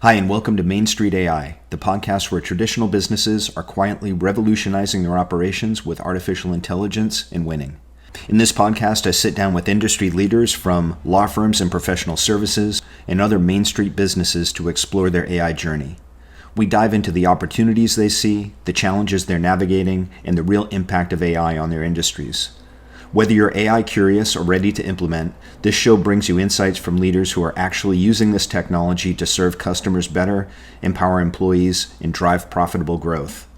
Hi, and welcome to Main Street AI, the podcast where traditional businesses are quietly revolutionizing their operations with artificial intelligence and winning. In this podcast, I sit down with industry leaders from law firms and professional services and other Main Street businesses to explore their AI journey. We dive into the opportunities they see, the challenges they're navigating, and the real impact of AI on their industries. Whether you're AI curious or ready to implement, this show brings you insights from leaders who are actually using this technology to serve customers better, empower employees, and drive profitable growth.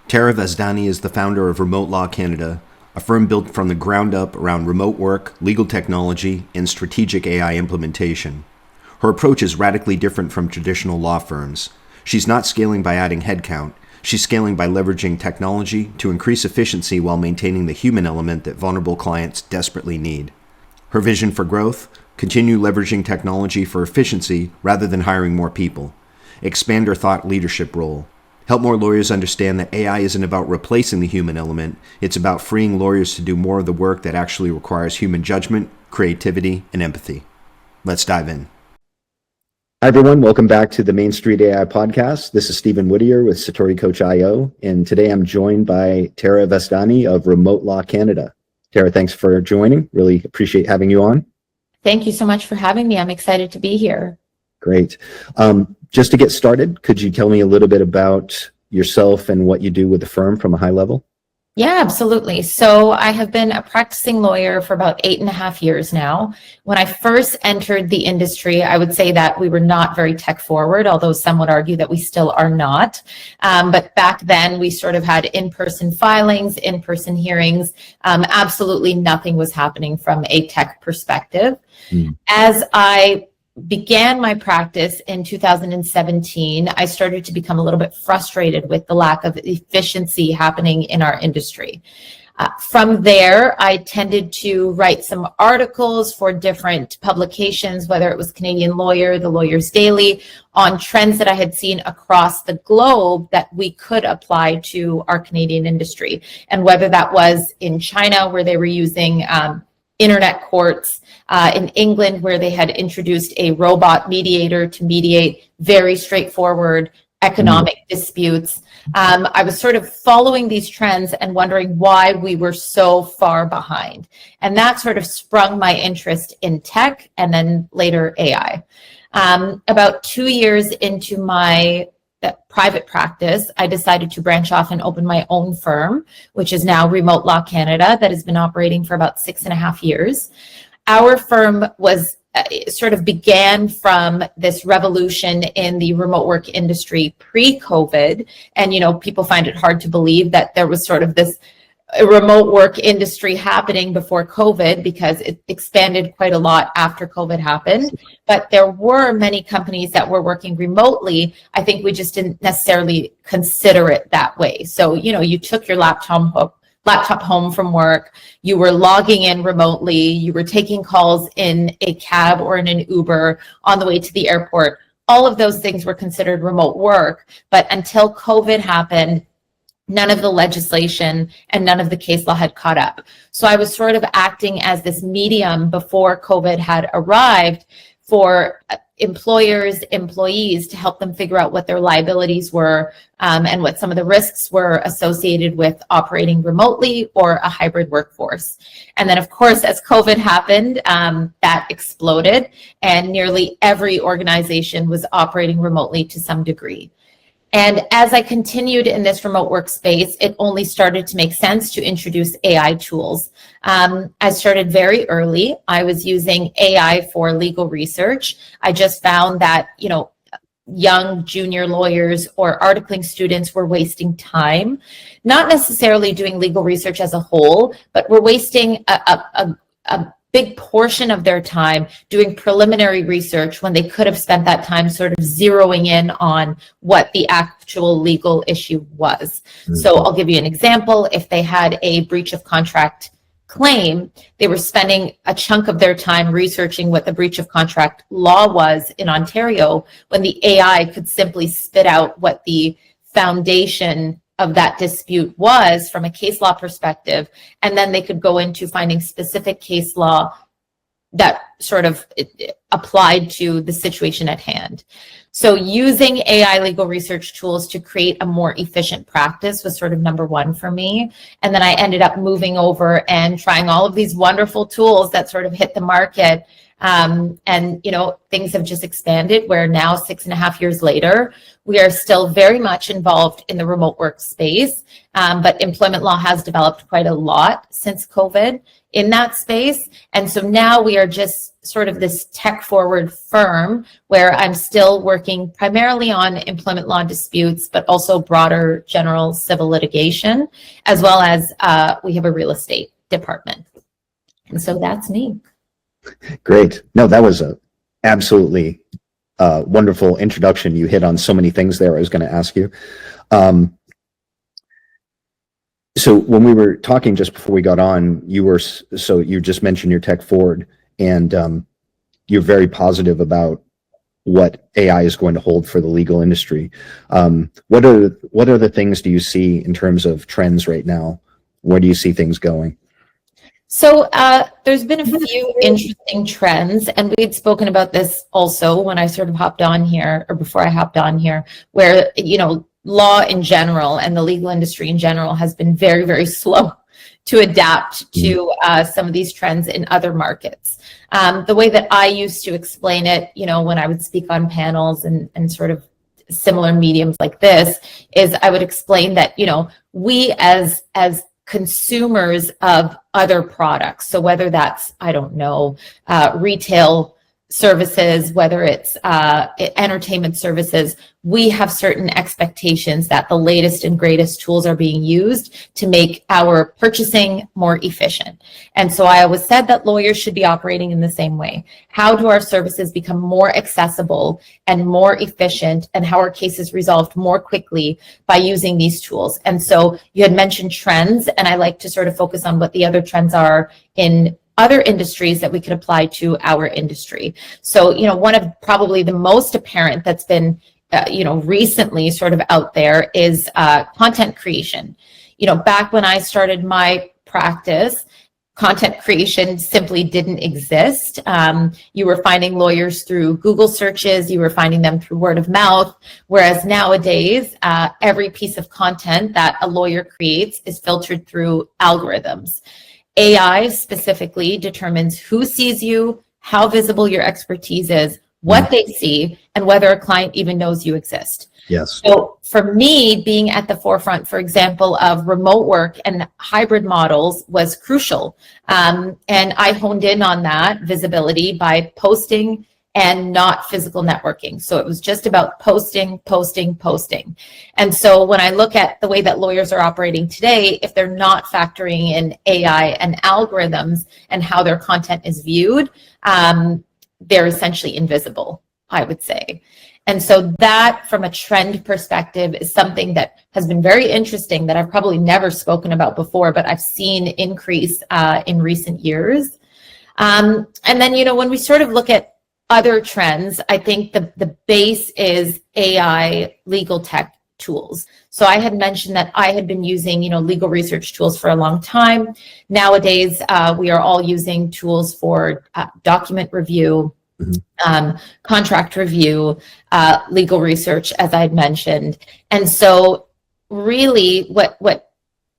Tara Vasdani is the founder of Remote Law Canada, a firm built from the ground up around remote work, legal technology, and strategic AI implementation. Her approach is radically different from traditional law firms. She's not scaling by adding headcount. She's scaling by leveraging technology to increase efficiency while maintaining the human element that vulnerable clients desperately need. Her vision for growth: continue leveraging technology for efficiency rather than hiring more people. Expand her thought leadership role. Help more lawyers understand that AI isn't about replacing the human element, it's about freeing lawyers to do more of the work that actually requires human judgment, creativity, and empathy. Let's dive in. Hi, everyone. Welcome back to the Main Street AI podcast. This is Stephen Whittier with Satori Coach IO, and today I'm joined by Tara Vasdani of Remote Law Canada. Tara, thanks for joining. Really appreciate having you on. Thank you so much for having me. I'm excited to be here. Great. Just to get started, could you tell me a little bit about yourself and what you do with the firm from a high level? Yeah, absolutely. So I have been a practicing lawyer for about 8.5 years now. When I first entered the industry, I would say that we were not very tech forward, although some would argue that we still are not. But back then we sort of had in-person filings, in-person hearings. Absolutely nothing was happening from a tech perspective. As I began my practice in 2017, I started to become a little bit frustrated with the lack of efficiency happening in our industry. From there, I tended to write some articles for different publications, whether it was Canadian Lawyer, the Lawyers Daily, on trends that I had seen across the globe that we could apply to our Canadian industry. And whether that was in China, where they were using internet courts, in England, where they had introduced a robot mediator to mediate very straightforward economic disputes. I was sort of following these trends and wondering why we were so far behind. And that sort of sprung my interest in tech and then later AI. About 2 years into my private practice, I decided to branch off and open my own firm, which is now Remote Law Canada, that has been operating for about 6.5 years. Our firm was sort of began from this revolution in the remote work industry pre-COVID. And, people find it hard to believe that there was sort of this remote work industry happening before COVID, because it expanded quite a lot after COVID happened. But there were many companies that were working remotely. I think we just didn't necessarily consider it that way. So, you took your laptop home from work, you were logging in remotely, you were taking calls in a cab or in an Uber on the way to the airport. All of those things were considered remote work. But until COVID happened, none of the legislation and none of the case law had caught up. So I was sort of acting as this medium before COVID had arrived for employers, employees, to help them figure out what their liabilities were and what some of the risks were associated with operating remotely or a hybrid workforce. And then, of course, as COVID happened, that exploded, and nearly every organization was operating remotely to some degree. And as I continued in this remote workspace, it only started to make sense to introduce AI tools. I started very early. I was using AI for legal research. I just found that, young junior lawyers or articling students were wasting time, not necessarily doing legal research as a whole, but were wasting a big portion of their time doing preliminary research when they could have spent that time sort of zeroing in on what the actual legal issue was. So I'll give you an example. If they had a breach of contract claim, they were spending a chunk of their time researching what the breach of contract law was in Ontario, when the AI could simply spit out what the foundation of that dispute was from a case law perspective, and then they could go into finding specific case law that sort of applied to the situation at hand. So using AI legal research tools to create a more efficient practice was sort of number one for me. And then I ended up moving over and trying all of these wonderful tools that sort of hit the market. And, things have just expanded where now 6.5 years later, we are still very much involved in the remote work space. But employment law has developed quite a lot since COVID in that space. And so now we are just sort of this tech forward firm where I'm still working primarily on employment law disputes, but also broader general civil litigation, as well as we have a real estate department. And so that's me. Great. No, that was a absolutely wonderful introduction. You hit on so many things there I was going to ask you. So when we were talking just before we got on, you just mentioned your tech forward, and you're very positive about what AI is going to hold for the legal industry. What are the things do you see in terms of trends right now? Where do you see things going? So there's been a few interesting trends, and we had spoken about this also when I sort of hopped on here, or before I hopped on here, where, law in general and the legal industry in general has been very, very slow to adapt to some of these trends in other markets. The way that I used to explain it, when I would speak on panels and sort of similar mediums like this, is I would explain that, we as consumers of other products, so whether that's, retail services, whether it's entertainment services, we have certain expectations that the latest and greatest tools are being used to make our purchasing more efficient. And so I always said that lawyers should be operating in the same way. How do our services become more accessible and more efficient, and how are cases resolved more quickly by using these tools? And so you had mentioned trends, and I like to sort of focus on what the other trends are in other industries that we could apply to our industry. So, one of probably the most apparent that's been, recently sort of out there is content creation. Back when I started my practice, content creation simply didn't exist. You were finding lawyers through Google searches, you were finding them through word of mouth, whereas nowadays, every piece of content that a lawyer creates is filtered through algorithms. AI specifically determines who sees you, how visible your expertise is, what they see, and whether a client even knows you exist. Yes. So for me, being at the forefront, for example, of remote work and hybrid models was crucial. And I honed in on that visibility by posting and not physical networking. So it was just about posting. And so when I look at the way that lawyers are operating today, if they're not factoring in AI and algorithms and how their content is viewed, they're essentially invisible, I would say. And so that, from a trend perspective, is something that has been very interesting that I've probably never spoken about before, but I've seen increase in recent years. And then, when we sort of look at other trends, I think the base is AI legal tech tools. So I had mentioned that I had been using, legal research tools for a long time. Nowadays, we are all using tools for document review, contract review, legal research, as I had mentioned. And so really what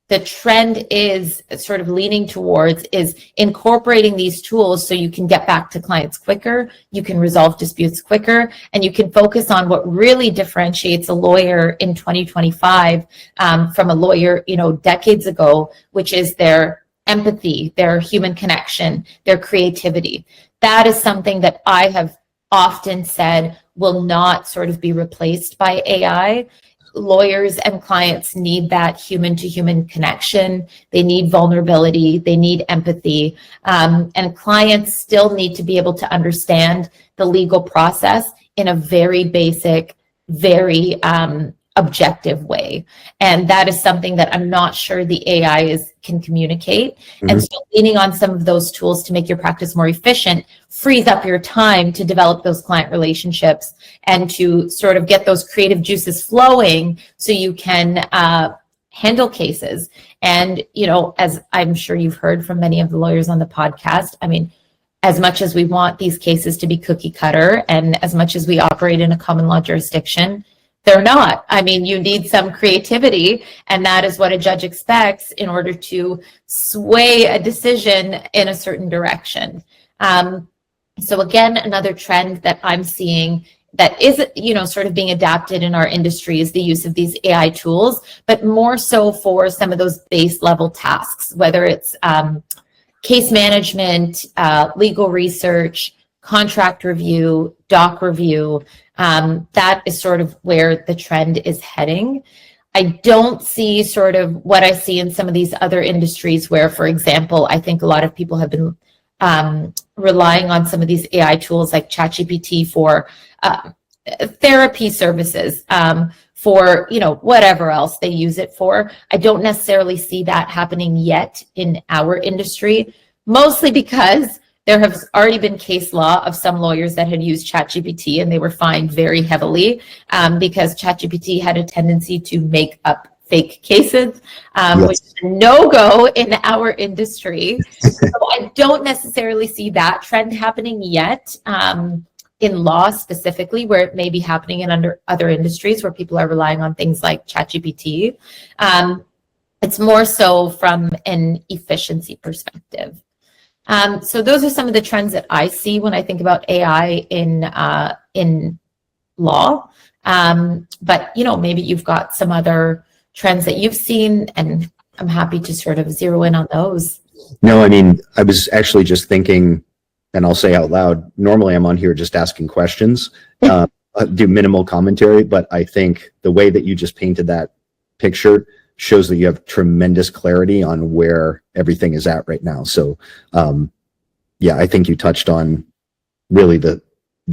the trend is sort of leaning towards is incorporating these tools so you can get back to clients quicker, you can resolve disputes quicker, and you can focus on what really differentiates a lawyer in 2025 from a lawyer, decades ago, which is their empathy, their human connection, their creativity. That is something that I have often said will not sort of be replaced by AI. Lawyers and clients need that human to human connection. They need vulnerability. They need empathy. And clients still need to be able to understand the legal process in a very basic, very objective way. And that is something that I'm not sure the AI can communicate. And so leaning on some of those tools to make your practice more efficient frees up your time to develop those client relationships and to sort of get those creative juices flowing so you can handle cases. And, as I'm sure you've heard from many of the lawyers on the podcast, as much as we want these cases to be cookie cutter and as much as we operate in a common law jurisdiction, they're not. I mean, you need some creativity, and that is what a judge expects in order to sway a decision in a certain direction. So again, another trend that I'm seeing that is, sort of being adapted in our industry is the use of these AI tools, but more so for some of those base level tasks, whether it's case management, legal research, contract review, doc review. That is sort of where the trend is heading. I don't see sort of what I see in some of these other industries where, for example, I think a lot of people have been relying on some of these AI tools like ChatGPT for therapy services, for whatever else they use it for. I don't necessarily see that happening yet in our industry, mostly because there has already been case law of some lawyers that had used ChatGPT and they were fined very heavily because ChatGPT had a tendency to make up fake cases, Yes. which is a no-go in our industry. So I don't necessarily see that trend happening yet in law specifically, where it may be happening in under other industries where people are relying on things like ChatGPT. It's more so from an efficiency perspective. So those are some of the trends that I see when I think about AI in law. But maybe you've got some other trends that you've seen, and I'm happy to sort of zero in on those. No, I mean, I was actually just thinking, and I'll say out loud, normally I'm on here just asking questions, do minimal commentary, but I think the way that you just painted that picture shows that you have tremendous clarity on where everything is at right now. So, yeah, I think you touched on really the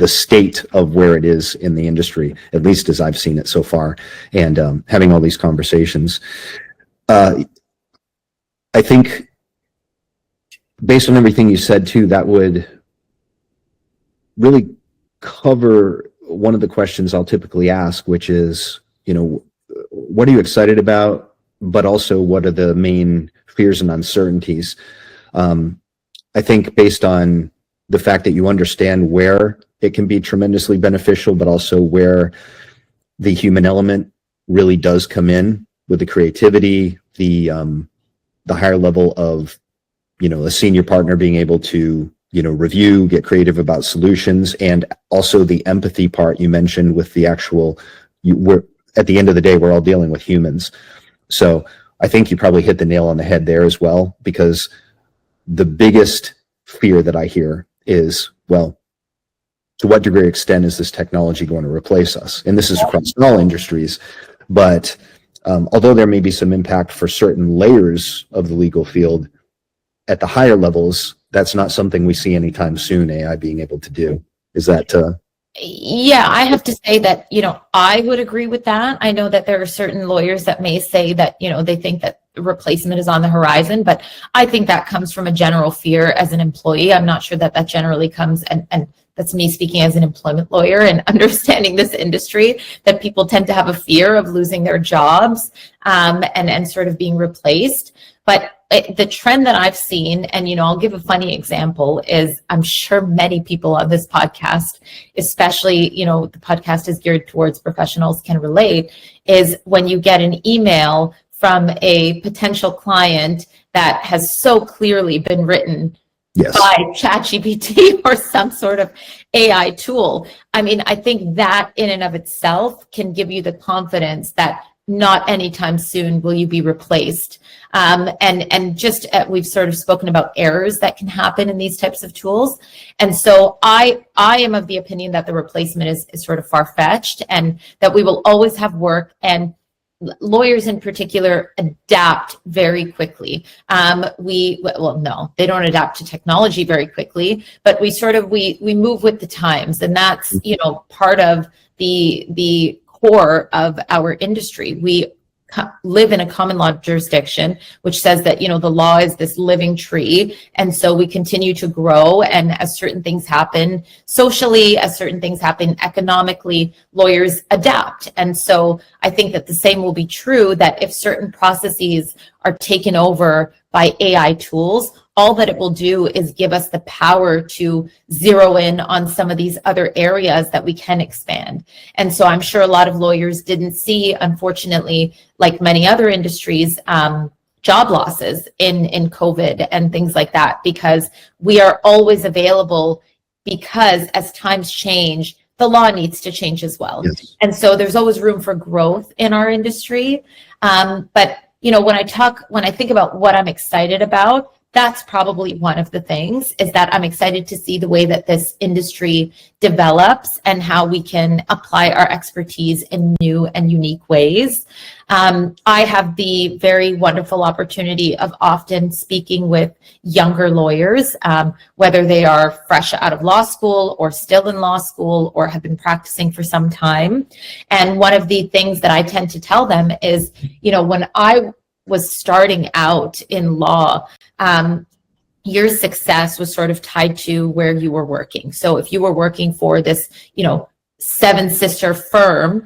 state of where it is in the industry, at least as I've seen it so far, and having all these conversations. I think based on everything you said too, that would really cover one of the questions I'll typically ask, which is, what are you excited about? But also, what are the main fears and uncertainties? I think based on the fact that you understand where it can be tremendously beneficial, but also where the human element really does come in with the creativity, the higher level of, a senior partner being able to, review, get creative about solutions, and also the empathy part you mentioned with the actual, we're at the end of the day, we're all dealing with humans. So I think you probably hit the nail on the head there as well, because the biggest fear that I hear is, well, to what degree or extent is this technology going to replace us? And this is across all industries. But although there may be some impact for certain layers of the legal field, at the higher levels, that's not something we see anytime soon, AI being able to do. Is that... Yeah, I have to say that, I would agree with that. I know that there are certain lawyers that may say that, they think that replacement is on the horizon, but I think that comes from a general fear as an employee. I'm not sure that that generally comes, and that's me speaking as an employment lawyer and understanding this industry, that people tend to have a fear of losing their jobs and sort of being replaced. But the trend that I've seen, and I'll give a funny example, is I'm sure many people on this podcast, especially the podcast is geared towards professionals, can relate, is when you get an email from a potential client that has so clearly been written by ChatGPT or some sort of AI tool. I mean, I think that in and of itself can give you the confidence that not anytime soon will you be replaced. And just we've sort of spoken about errors that can happen in these types of tools. And so I am of the opinion that the replacement is sort of far-fetched, and that we will always have work, and lawyers in particular adapt very quickly. No, they don't adapt to technology very quickly, but we move with the times, and that's part of the core of our industry. We live in a common law jurisdiction, which says that, the law is this living tree. And so we continue to grow. And as certain things happen socially, as certain things happen economically, lawyers adapt. And so I think that the same will be true, that if certain processes are taken over by AI tools, all that it will do is give us the power to zero in on some of these other areas that we can expand. And so I'm sure a lot of lawyers didn't see, unfortunately, like many other industries, job losses in COVID and things like that, because we are always available, because as times change, the law needs to change as well. Yes. And so there's always room for growth in our industry. But when I think about what I'm excited about, that's probably one of the things, is that I'm excited to see the way that this industry develops and how we can apply our expertise in new and unique ways. I have the very wonderful opportunity of often speaking with younger lawyers, whether they are fresh out of law school or still in law school or have been practicing for some time. And one of the things that I tend to tell them is, when I was starting out in law, your success was sort of tied to where you were working. So if you were working for this, seven sister firm,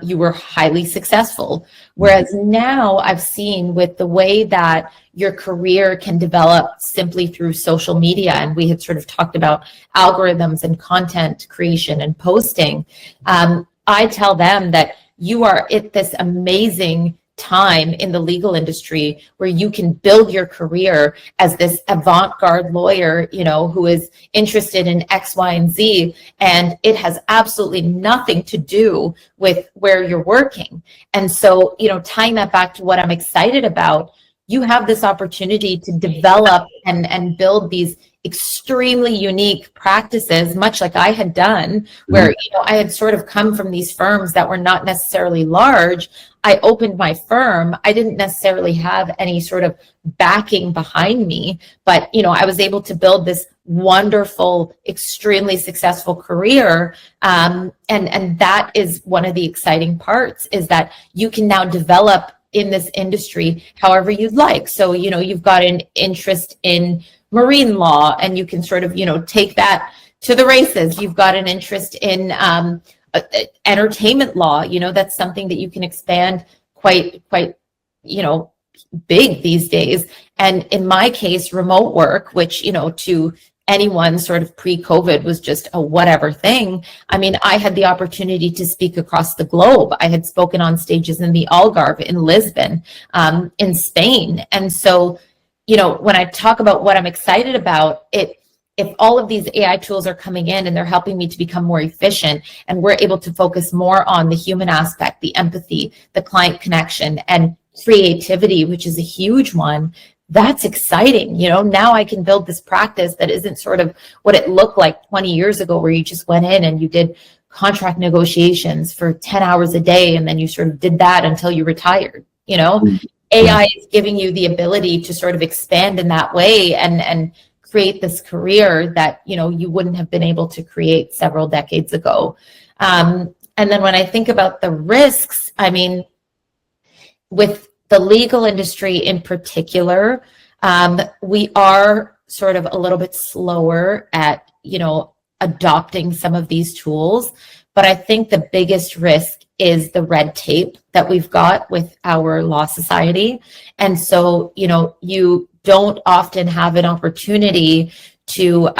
you were highly successful. Whereas now I've seen, with the way that your career can develop simply through social media, and we had sort of talked about algorithms and content creation and posting, I tell them that you are at this amazing time in the legal industry where you can build your career as this avant-garde lawyer, who is interested in X, Y, and Z, and it has absolutely nothing to do with where you're working. And so, tying that back to what I'm excited about, you have this opportunity to develop and build these extremely unique practices, much like I had done, where I had sort of come from these firms that were not necessarily large. I opened my firm. I didn't necessarily have any sort of backing behind me, but I was able to build this wonderful, extremely successful career. And that is one of the exciting parts, is that you can now develop in this industry however you'd like. So, you've got an interest in marine law, and you can sort of, take that to the races. You've got an interest in entertainment law. That's something that you can expand quite, big these days. And in my case, remote work, which, to anyone sort of pre-COVID was just a whatever thing. I mean, I had the opportunity to speak across the globe. I had spoken on stages in the Algarve, in Lisbon, in Spain. And so, when I talk about what I'm excited about, if all of these AI tools are coming in and they're helping me to become more efficient, and we're able to focus more on the human aspect, the empathy, the client connection, and creativity, which is a huge one, that's exciting. Now I can build this practice that isn't sort of what it looked like 20 years ago, where you just went in and you did contract negotiations for 10 hours a day, and then you sort of did that until you retired. AI is giving you the ability to sort of expand in that way and create this career that, you wouldn't have been able to create several decades ago. And then when I think about the risks, I mean, with the legal industry in particular, we are sort of a little bit slower at, adopting some of these tools. But I think the biggest risk is the red tape that we've got with our law society. And so, you don't often have an opportunity to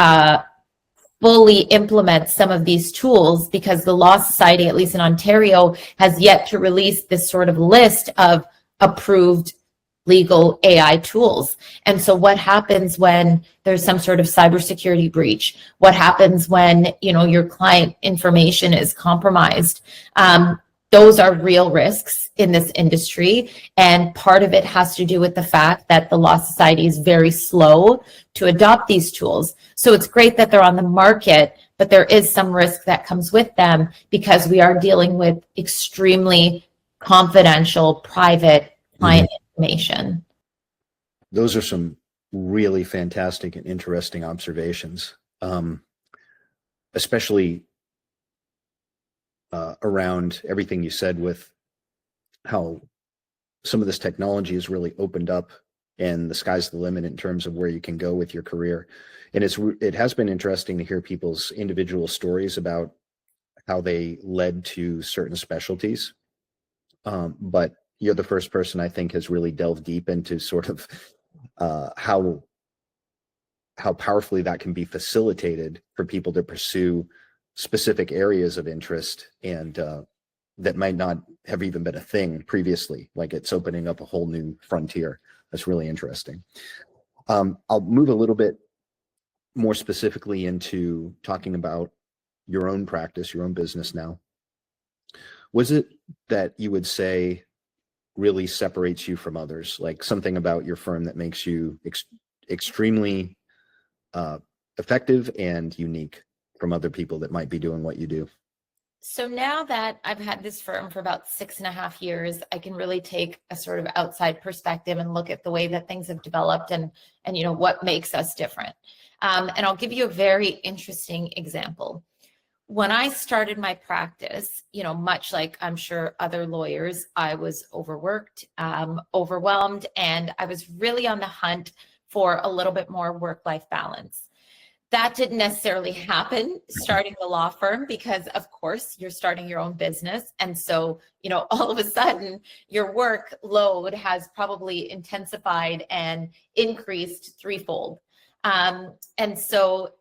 fully implement some of these tools, because the Law Society, at least in Ontario, has yet to release this sort of list of approved legal AI tools. And so what happens when there's some sort of cybersecurity breach? What happens when, your client information is compromised? Those are real risks in this industry. And part of it has to do with the fact that the Law Society is very slow to adopt these tools. So it's great that they're on the market, but there is some risk that comes with them, because we are dealing with extremely confidential, private client information. Those are some really fantastic and interesting observations, especially around everything you said, with how some of this technology has really opened up and the sky's the limit in terms of where you can go with your career. And it has been interesting to hear people's individual stories about how they led to certain specialties. But you're the first person I think has really delved deep into sort of how how powerfully that can be facilitated for people to pursue specific areas of interest and that might not have even been a thing previously. Like it's opening up a whole new frontier. That's really interesting. I'll move a little bit more specifically into talking about your own practice, your own business now. Was it that you would say really separates you from others, like something about your firm that makes you extremely effective and unique from other people that might be doing what you do? So now that I've had this firm for about 6.5 years, I can really take a sort of outside perspective and look at the way that things have developed and what makes us different. And I'll give you a very interesting example. When I started my practice, much like I'm sure other lawyers, I was overworked, overwhelmed, and I was really on the hunt for a little bit more work-life balance. That didn't necessarily happen starting the law firm because, of course, you're starting your own business. And so, all of a sudden, your workload has probably intensified and increased threefold. And so,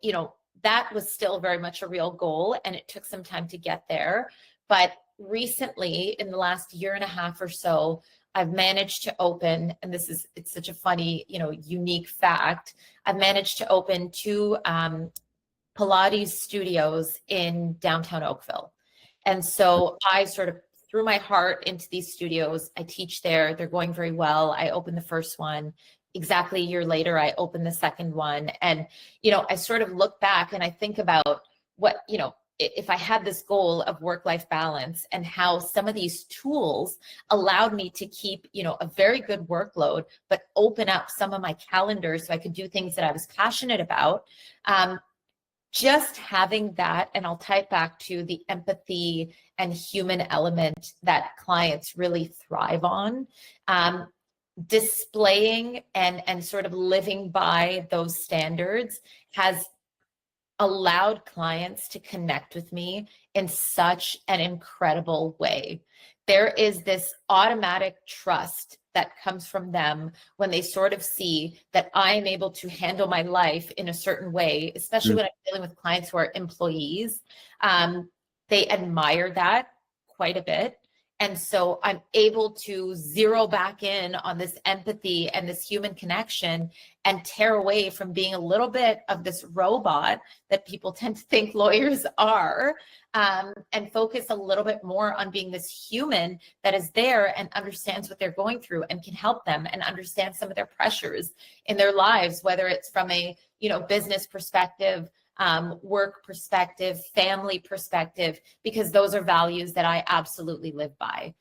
that was still very much a real goal, and it took some time to get there. But recently, in the last 1.5 years or so, I've managed to open, and it's such a funny, unique fact. I've managed to open 2 Pilates studios in downtown Oakville. And so I sort of threw my heart into these studios. I teach there. They're going very well. I opened the first one. Exactly a year later, I opened the second one. And, I sort of look back and I think about what, if I had this goal of work-life balance and how some of these tools allowed me to keep, a very good workload, but open up some of my calendar so I could do things that I was passionate about. Just having that, and I'll tie it back to the empathy and human element that clients really thrive on. Displaying and sort of living by those standards has allowed clients to connect with me in such an incredible way. There is this automatic trust that comes from them when they sort of see that I am able to handle my life in a certain way, especially when I'm dealing with clients who are employees. They admire that quite a bit. And so I'm able to zero back in on this empathy and this human connection and tear away from being a little bit of this robot that people tend to think lawyers are, and focus a little bit more on being this human that is there and understands what they're going through and can help them and understand some of their pressures in their lives, whether it's from a business perspective, work perspective, family perspective, because those are values that I absolutely live by.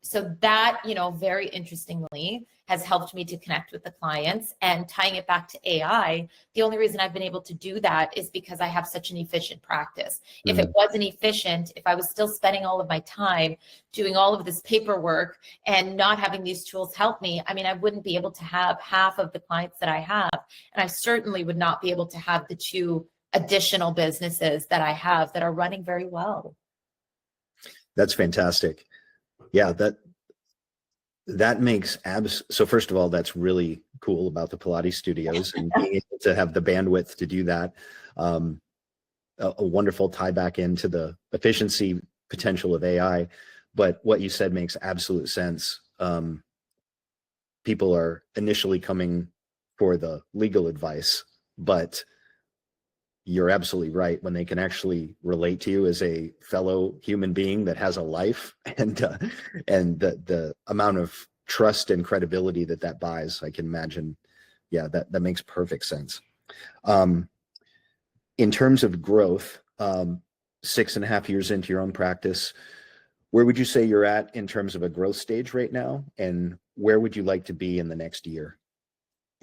So that, very interestingly has helped me to connect with the clients. And tying it back to AI, the only reason I've been able to do that is because I have such an efficient practice. If it wasn't efficient, if I was still spending all of my time doing all of this paperwork and not having these tools help me, I wouldn't be able to have half of the clients that I have. And I certainly would not be able to have the 2 additional businesses that I have that are running very well. That's fantastic. Yeah, that makes so first of all, that's really cool about the Pilates studios and being able to have the bandwidth to do that. A wonderful tie back into the efficiency potential of AI. But what you said makes absolute sense. People are initially coming for the legal advice, but you're absolutely right. When they can actually relate to you as a fellow human being that has a life, and the amount of trust and credibility that buys, I can imagine. Yeah, that makes perfect sense. In terms of growth, 6.5 years into your own practice, where would you say you're at in terms of a growth stage right now, and where would you like to be in the next year?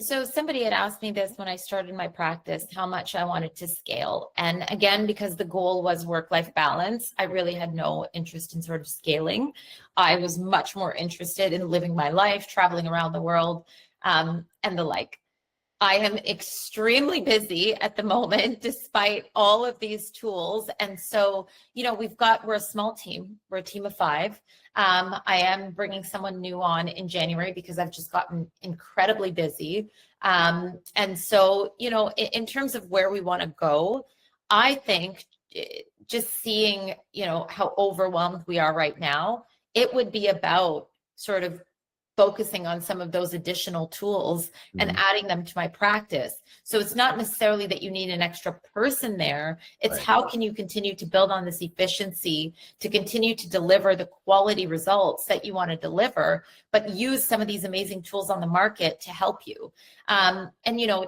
So somebody had asked me this when I started my practice, how much I wanted to scale. And again, because the goal was work-life balance, I really had no interest in sort of scaling. I was much more interested in living my life, traveling around the world, and the like. I am extremely busy at the moment, despite all of these tools. And so, we're a small team. We're a team of 5. I am bringing someone new on in January because I've just gotten incredibly busy. And so, in terms of where we want to go, I think just seeing, how overwhelmed we are right now, it would be about sort of focusing on some of those additional tools and adding them to my practice. So it's not necessarily that you need an extra person there. It's how can you continue to build on this efficiency to continue to deliver the quality results that you want to deliver, but use some of these amazing tools on the market to help you. And,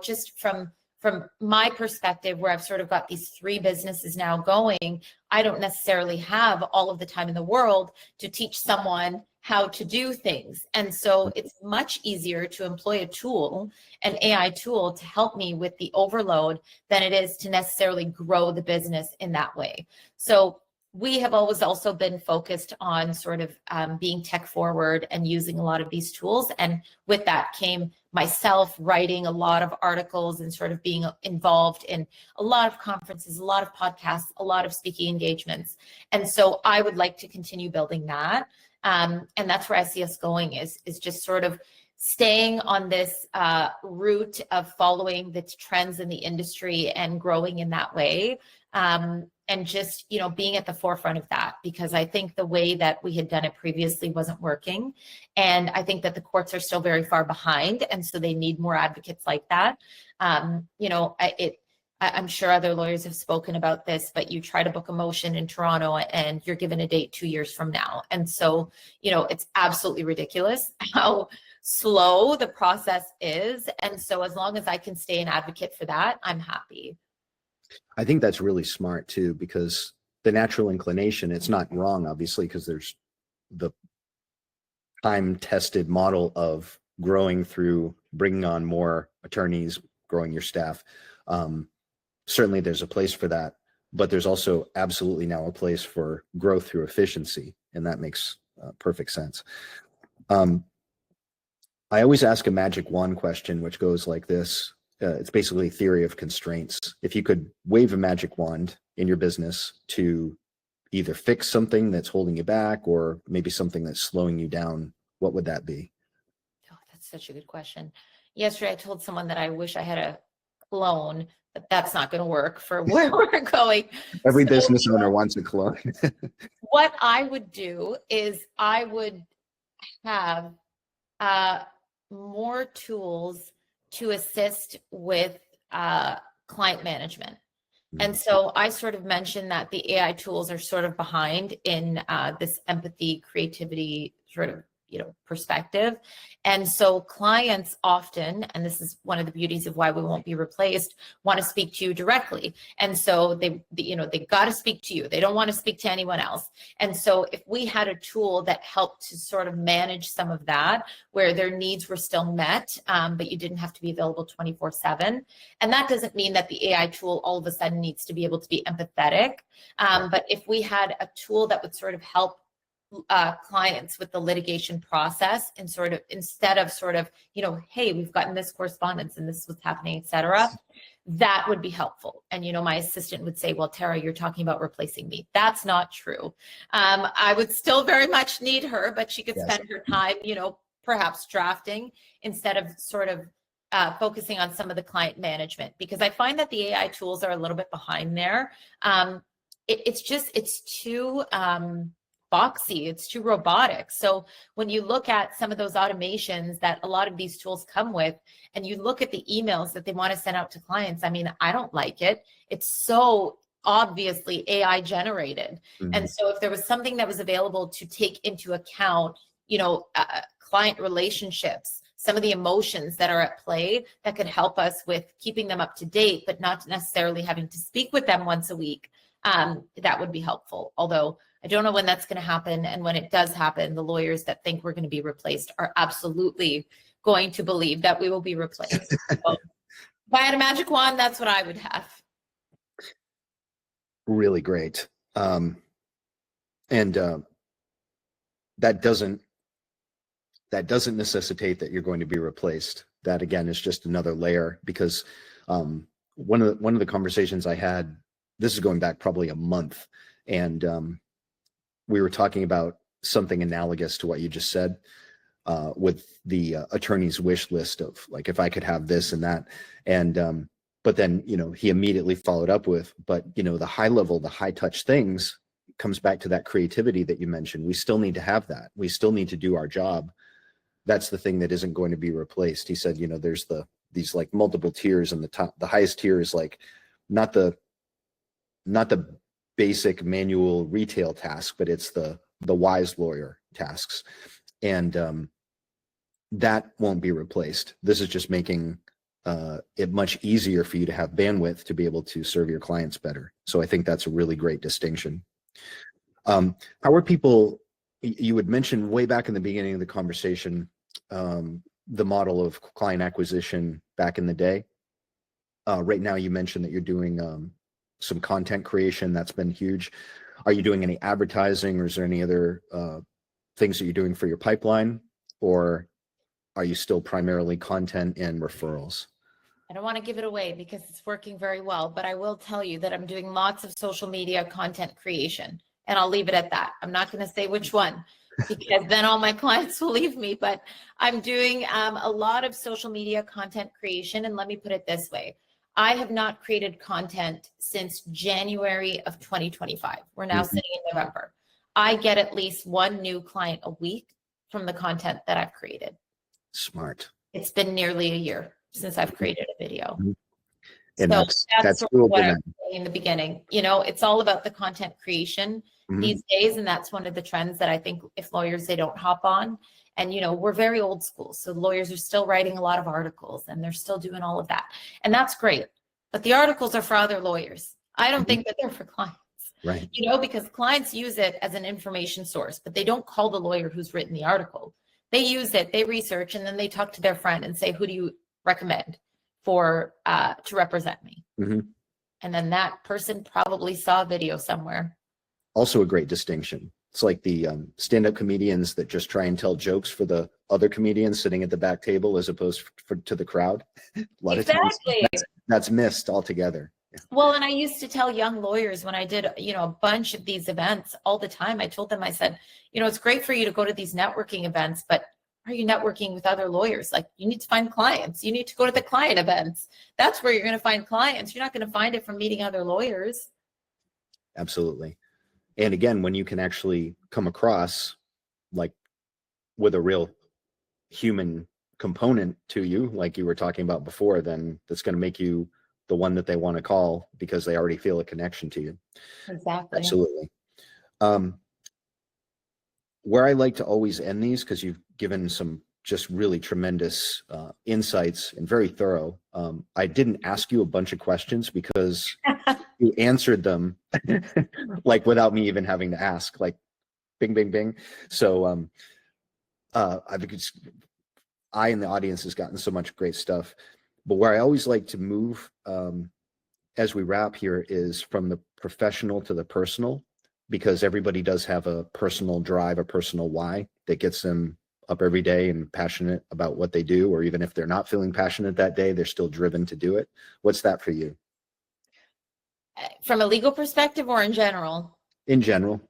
just from my perspective, where I've sort of got these 3 businesses now going, I don't necessarily have all of the time in the world to teach someone how to do things. And so it's much easier to employ a tool, an AI tool, to help me with the overload than it is to necessarily grow the business in that way. So we have always also been focused on sort of being tech forward and using a lot of these tools. And with that came myself writing a lot of articles and sort of being involved in a lot of conferences, a lot of podcasts, a lot of speaking engagements. And so I would like to continue building that. And that's where I see us going is just sort of staying on this route of following the trends in the industry and growing in that way. And just, being at the forefront of that, because I think the way that we had done it previously wasn't working. And I think that the courts are still very far behind. And so they need more advocates like that. I'm sure other lawyers have spoken about this, but you try to book a motion in Toronto and you're given a date 2 years from now. And so, it's absolutely ridiculous how slow the process is. And so as long as I can stay an advocate for that, I'm happy. I think that's really smart too, because the natural inclination, it's not wrong, obviously, because there's the time-tested model of growing through bringing on more attorneys, growing your staff. Certainly there's a place for that, but there's also absolutely now a place for growth through efficiency, and that makes perfect sense. I always ask a magic wand question, which goes like this. It's basically theory of constraints. If you could wave a magic wand in your business to either fix something that's holding you back or maybe something that's slowing you down, what would that be? Oh, that's such a good question. Yesterday, I told someone that I wish I had a clone, but that's not going to work for where we're going. Every business owner wants a clone. What I would do is I would have more tools to assist with client management. And so I sort of mentioned that the AI tools are sort of behind in this empathy, creativity sort of, perspective. And so clients often, and this is one of the beauties of why we won't be replaced, want to speak to you directly. And so they got to speak to you. They don't want to speak to anyone else. And so if we had a tool that helped to sort of manage some of that, where their needs were still met, but you didn't have to be available 24/7. And that doesn't mean that the AI tool all of a sudden needs to be able to be empathetic. But if we had a tool that would sort of help clients with the litigation process and sort of instead of sort of, hey, we've gotten this correspondence and this is what's happening, et cetera, that would be helpful. And, my assistant would say, well, Tara, you're talking about replacing me. That's not true. I would still very much need her, but she could spend her time, perhaps drafting instead of sort of focusing on some of the client management, because I find that the AI tools are a little bit behind there. It's too boxy, it's too robotic. So when you look at some of those automations that a lot of these tools come with, and you look at the emails that they want to send out to clients, I mean, I don't like it. It's so obviously AI generated. And so if there was something that was available to take into account, client relationships, some of the emotions that are at play that could help us with keeping them up to date, but not necessarily having to speak with them once a week, that would be helpful. Although I don't know when that's going to happen. And when it does happen, the lawyers that think we're going to be replaced are absolutely going to believe that we will be replaced. So, if I had a magic wand, that's what I would have. Really great. And that doesn't necessitate that you're going to be replaced. that again is just another layer, because one of the conversations I had, this is going back probably a month, and we were talking about something analogous to what you just said, with the attorney's wish list of like, if I could have this and that. And but then, he immediately followed up with, but the high level, the high touch things comes back to that creativity that you mentioned. We still need to have that. We still need to do our job. That's the thing that isn't going to be replaced. He said, there's these like multiple tiers, and the highest tier is like not the basic manual retail task, but it's the wise lawyer tasks. And that won't be replaced. This is just making it much easier for you to have bandwidth to be able to serve your clients better. So I think that's a really great distinction. How are people, you had mentioned way back in the beginning of the conversation, the model of client acquisition back in the day. Right now you mentioned that you're doing some content creation. That's been huge. Are you doing any advertising, or is there any other things that you're doing for your pipeline, or are you still primarily content and referrals? I don't want to give it away because it's working very well, but I will tell you that I'm doing lots of social media content creation, and I'll leave it at that. I'm not going to say which one, because then all my clients will leave me, but I'm doing a lot of social media content creation. And let me put it this way. I have not created content since January of 2025. We're now sitting in November. I get at least one new client a week from the content that I've created. Smart. It's been nearly a year since I've created a video. And so that's sort of what I was saying in the beginning. It's all about the content creation these days. And that's one of the trends that I think if lawyers, they don't hop on. And, we're very old school. So lawyers are still writing a lot of articles, and they're still doing all of that. And that's great. But the articles are for other lawyers. I don't think that they're for clients. Right. Because clients use it as an information source, but they don't call the lawyer who's written the article. They use it, they research, and then they talk to their friend and say, who do you recommend for to represent me? And then that person probably saw a video somewhere. Also a great distinction. It's like the stand-up comedians that just try and tell jokes for the other comedians sitting at the back table as opposed to the crowd. A lot of times that's missed altogether. Well, and I used to tell young lawyers when I did, a bunch of these events all the time, I told them, I said, it's great for you to go to these networking events, but are you networking with other lawyers? Like, you need to find clients. You need to go to the client events. That's where you're going to find clients. You're not going to find it from meeting other lawyers. Absolutely. And again, when you can actually come across like with a real human component to you, like you were talking about before, then that's going to make you the one that they want to call because they already feel a connection to you. Exactly. Absolutely. Where I like to always end these, because you've given some just really tremendous insights and very thorough. I didn't ask you a bunch of questions because you answered them like without me even having to ask, like bing, bing, bing. So I in the audience has gotten so much great stuff. But where I always like to move as we wrap here is from the professional to the personal, because everybody does have a personal drive, a personal why that gets them up every day and passionate about what they do, or even if they're not feeling passionate that day, they're still driven to do it. What's that for you? From a legal perspective or in general? In general.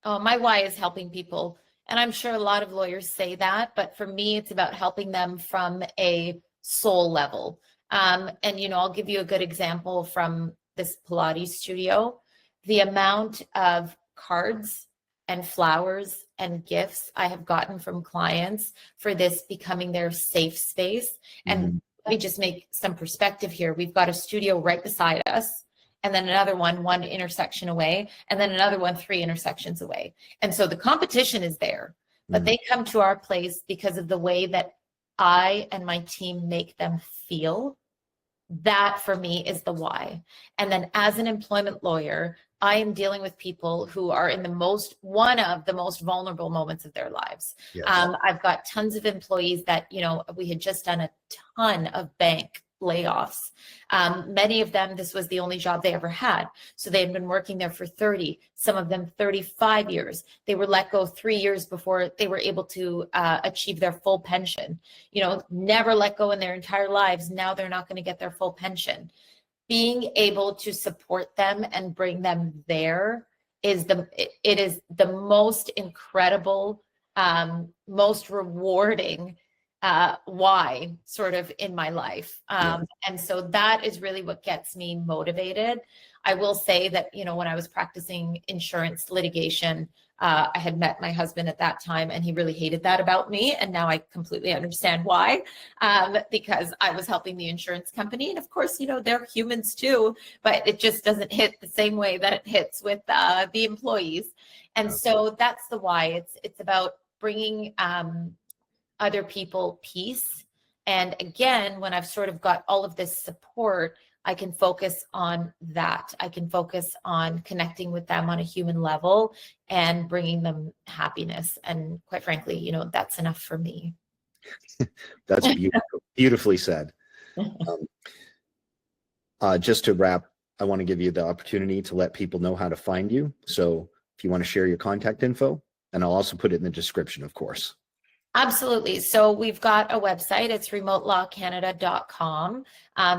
Oh, my why is helping people. And I'm sure a lot of lawyers say that, but for me, it's about helping them from a soul level. And, I'll give you a good example from this Pilates studio. The amount of cards and flowers and gifts I have gotten from clients for this becoming their safe space. And let me just make some perspective here. We've got a studio right beside us, and then another one intersection away, and then another one 3 intersections away. And so the competition is there, but they come to our place because of the way that I and my team make them feel. That for me is the why. And then as an employment lawyer, I am dealing with people who are in one of the most vulnerable moments of their lives. Yes. I've got tons of employees that, we had just done a ton of bank layoffs. Many of them, this was the only job they ever had. So they had been working there for 30, some of them 35 years. They were let go 3 years before they were able to achieve their full pension. Never let go in their entire lives. Now they're not going to get their full pension. Being able to support them and bring them there is the most incredible, most rewarding why sort of in my life. And so that is really what gets me motivated. I will say that, when I was practicing insurance litigation, I had met my husband at that time and he really hated that about me. And now I completely understand why, because I was helping the insurance company. And of course, they're humans too, but it just doesn't hit the same way that it hits with the employees. And so that's the why. It's about bringing other people peace. And again, when I've sort of got all of this support, I can focus on that. I can focus on connecting with them on a human level and bringing them happiness. And quite frankly, that's enough for me. That's beautifully said. Just to wrap, I want to give you the opportunity to let people know how to find you. So if you want to share your contact info, and I'll also put it in the description, of course. Absolutely. So we've got a website. It's remotelawcanada.com.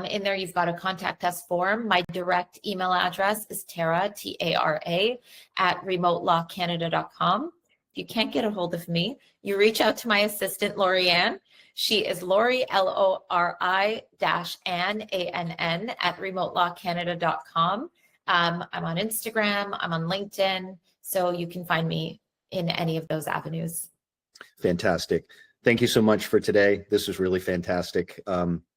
In there, you've got a contact us form. My direct email address is Tara, Tara, at remotelawcanada.com. If you can't get a hold of me, you reach out to my assistant, Lori-Ann. She is Lori, Lori-Ann, A-N-N, at remotelawcanada.com. I'm on Instagram. I'm on LinkedIn. So you can find me in any of those avenues. Fantastic. Thank you so much for today. This was really fantastic.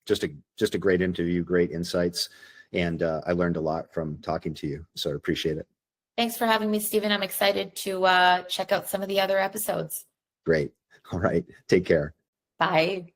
Just a great interview, great insights, and I learned a lot from talking to you. So I appreciate it. Thanks for having me, Stephen. I'm excited to check out some of the other episodes. Great. All right. Take care. Bye.